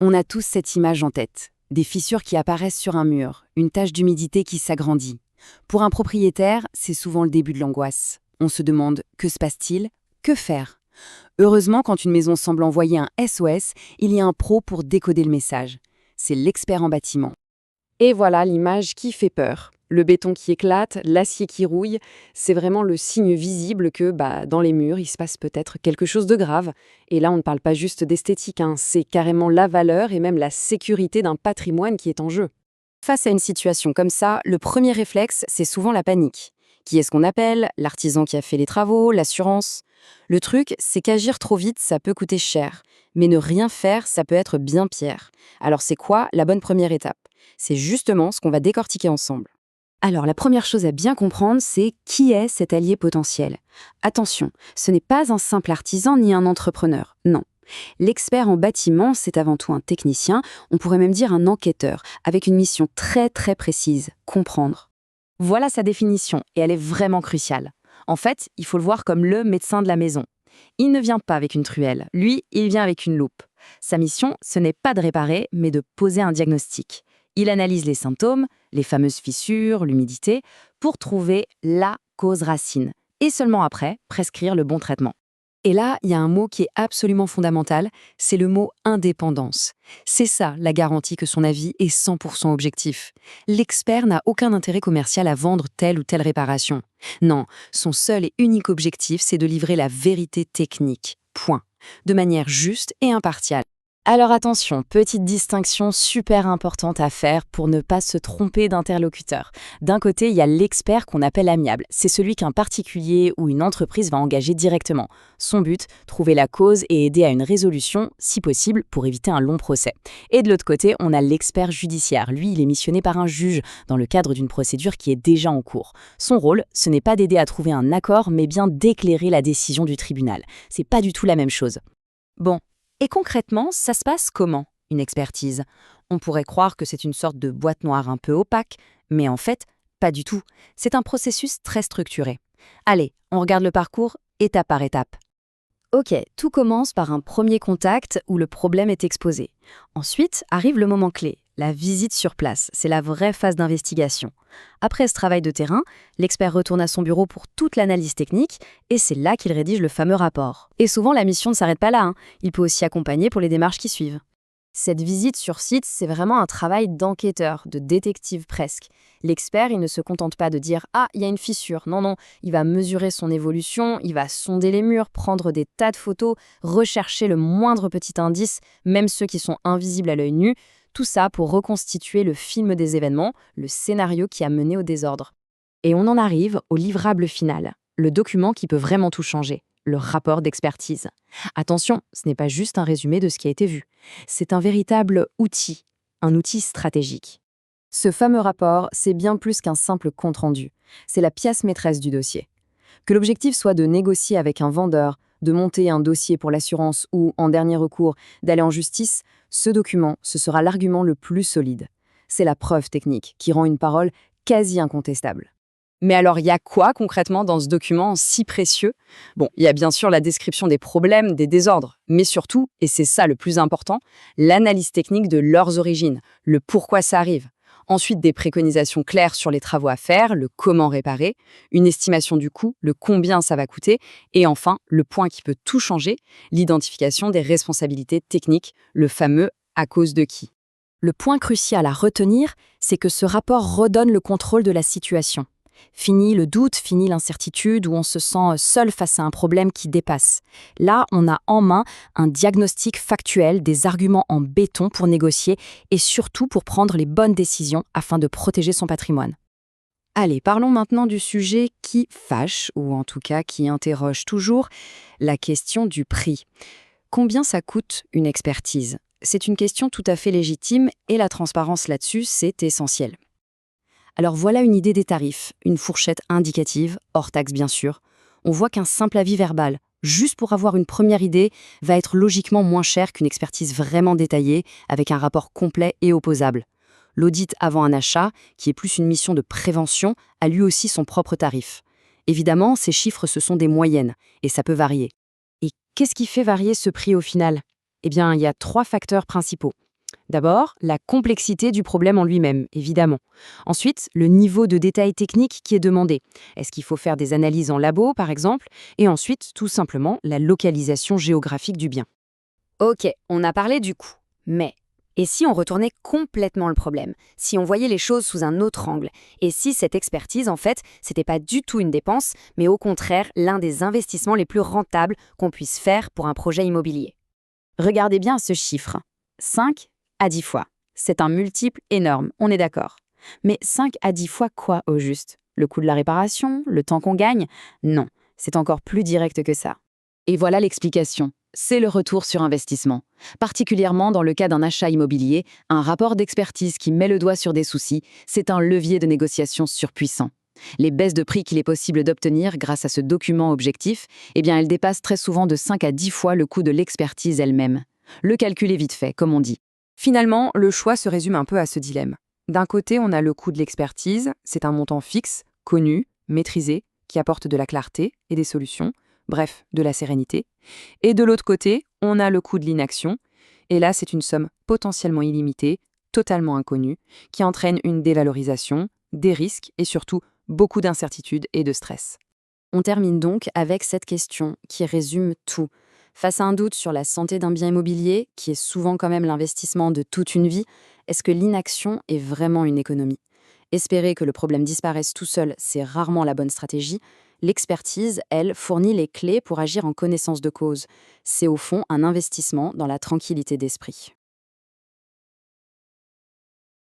On a tous cette image en tête. Des fissures qui apparaissent sur un mur, une tache d'humidité qui s'agrandit. Pour un propriétaire, c'est souvent le début de l'angoisse. On se demande que se passe-t-il? Que faire? Heureusement, quand une maison semble envoyer un SOS, il y a un pro pour décoder le message. C'est l'expert en bâtiment. Et voilà l'image qui fait peur. Le béton qui éclate, l'acier qui rouille, c'est vraiment le signe visible que dans les murs, il se passe peut-être quelque chose de grave. Et là, on ne parle pas juste d'esthétique, c'est carrément la valeur et même la sécurité d'un patrimoine qui est en jeu. Face à une situation comme ça, le premier réflexe, c'est souvent la panique. Qui est-ce qu'on appelle? L'artisan qui a fait les travaux, l'assurance? Le truc, c'est qu'agir trop vite, ça peut coûter cher. Mais ne rien faire, ça peut être bien pire. Alors c'est quoi la bonne première étape? C'est justement ce qu'on va décortiquer ensemble. Alors la première chose à bien comprendre, c'est qui est cet allié potentiel. Attention, ce n'est pas un simple artisan ni un entrepreneur, non. L'expert en bâtiment, c'est avant tout un technicien, on pourrait même dire un enquêteur, avec une mission très très précise, comprendre. Voilà sa définition, et elle est vraiment cruciale. En fait, il faut le voir comme le médecin de la maison. Il ne vient pas avec une truelle, lui, il vient avec une loupe. Sa mission, ce n'est pas de réparer, mais de poser un diagnostic. Il analyse les symptômes, les fameuses fissures, l'humidité, pour trouver la cause racine, et seulement après, prescrire le bon traitement. Et là, il y a un mot qui est absolument fondamental, c'est le mot indépendance. C'est ça la garantie que son avis est 100% objectif. L'expert n'a aucun intérêt commercial à vendre telle ou telle réparation. Non, son seul et unique objectif, c'est de livrer la vérité technique. Point. De manière juste et impartiale. Alors attention, petite distinction super importante à faire pour ne pas se tromper d'interlocuteur. D'un côté, il y a l'expert qu'on appelle amiable. C'est celui qu'un particulier ou une entreprise va engager directement. Son but, trouver la cause et aider à une résolution, si possible, pour éviter un long procès. Et de l'autre côté, on a l'expert judiciaire. Lui, il est missionné par un juge dans le cadre d'une procédure qui est déjà en cours. Son rôle, ce n'est pas d'aider à trouver un accord, mais bien d'éclairer la décision du tribunal. C'est pas du tout la même chose. Bon. Et concrètement, ça se passe comment, une expertise? On pourrait croire que c'est une sorte de boîte noire un peu opaque, mais en fait, pas du tout. C'est un processus très structuré. Allez, on regarde le parcours étape par étape. Ok, tout commence par un premier contact où le problème est exposé. Ensuite arrive le moment clé, la visite sur place. C'est la vraie phase d'investigation. Après ce travail de terrain, l'expert retourne à son bureau pour toute l'analyse technique et c'est là qu'il rédige le fameux rapport. Et souvent, la mission ne s'arrête pas là. Il peut aussi accompagner pour les démarches qui suivent. Cette visite sur site, c'est vraiment un travail d'enquêteur, de détective presque. L'expert, il ne se contente pas de dire « Ah, il y a une fissure ». Non, il va mesurer son évolution, il va sonder les murs, prendre des tas de photos, rechercher le moindre petit indice, même ceux qui sont invisibles à l'œil nu. Tout ça pour reconstituer le film des événements, le scénario qui a mené au désordre. Et on en arrive au livrable final, le document qui peut vraiment tout changer, le rapport d'expertise. Attention, ce n'est pas juste un résumé de ce qui a été vu. C'est un véritable outil, un outil stratégique. Ce fameux rapport, c'est bien plus qu'un simple compte-rendu. C'est la pièce maîtresse du dossier. Que l'objectif soit de négocier avec un vendeur, de monter un dossier pour l'assurance ou, en dernier recours, d'aller en justice, ce document, ce sera l'argument le plus solide. C'est la preuve technique qui rend une parole quasi incontestable. Mais alors, il y a quoi concrètement dans ce document si précieux? Bon, il y a bien sûr la description des problèmes, des désordres, mais surtout, et c'est ça le plus important, l'analyse technique de leurs origines, le pourquoi ça arrive. Ensuite, des préconisations claires sur les travaux à faire, le comment réparer, une estimation du coût, le combien ça va coûter, et enfin, le point qui peut tout changer, l'identification des responsabilités techniques, le fameux « à cause de qui ». Le point crucial à retenir, c'est que ce rapport redonne le contrôle de la situation. Fini le doute, fini l'incertitude où on se sent seul face à un problème qui dépasse. Là, on a en main un diagnostic factuel, des arguments en béton pour négocier et surtout pour prendre les bonnes décisions afin de protéger son patrimoine. Allez, parlons maintenant du sujet qui fâche, ou en tout cas qui interroge toujours, la question du prix. Combien ça coûte une expertise? C'est une question tout à fait légitime et la transparence là-dessus, c'est essentiel. Alors voilà une idée des tarifs, une fourchette indicative, hors taxe bien sûr. On voit qu'un simple avis verbal, juste pour avoir une première idée, va être logiquement moins cher qu'une expertise vraiment détaillée, avec un rapport complet et opposable. L'audit avant un achat, qui est plus une mission de prévention, a lui aussi son propre tarif. Évidemment, ces chiffres, ce sont des moyennes, et ça peut varier. Et qu'est-ce qui fait varier ce prix au final? Eh bien, il y a 3 facteurs principaux. D'abord, la complexité du problème en lui-même, évidemment. Ensuite, le niveau de détail technique qui est demandé. Est-ce qu'il faut faire des analyses en labo, par exemple? Et ensuite, tout simplement, la localisation géographique du bien. Ok, on a parlé du coût. Mais, et si on retournait complètement le problème? Si on voyait les choses sous un autre angle? Et si cette expertise, en fait, c'était pas du tout une dépense, mais au contraire l'un des investissements les plus rentables qu'on puisse faire pour un projet immobilier? Regardez bien ce chiffre. 5 à 10 fois. C'est un multiple énorme, on est d'accord. Mais 5 à 10 fois quoi au juste? Le coût de la réparation? Le temps qu'on gagne? Non, c'est encore plus direct que ça. Et voilà l'explication. C'est le retour sur investissement. Particulièrement dans le cas d'un achat immobilier, un rapport d'expertise qui met le doigt sur des soucis, c'est un levier de négociation surpuissant. Les baisses de prix qu'il est possible d'obtenir grâce à ce document objectif, eh bien, elles dépassent très souvent de 5 à 10 fois le coût de l'expertise elle-même. Le calcul est vite fait, comme on dit. Finalement, le choix se résume un peu à ce dilemme. D'un côté, on a le coût de l'expertise, c'est un montant fixe, connu, maîtrisé, qui apporte de la clarté et des solutions, bref, de la sérénité. Et de l'autre côté, on a le coût de l'inaction, et là, c'est une somme potentiellement illimitée, totalement inconnue, qui entraîne une dévalorisation, des risques et surtout beaucoup d'incertitudes et de stress. On termine donc avec cette question qui résume tout. Face à un doute sur la santé d'un bien immobilier, qui est souvent quand même l'investissement de toute une vie, est-ce que l'inaction est vraiment une économie? Espérer que le problème disparaisse tout seul, c'est rarement la bonne stratégie. L'expertise, elle, fournit les clés pour agir en connaissance de cause. C'est au fond un investissement dans la tranquillité d'esprit.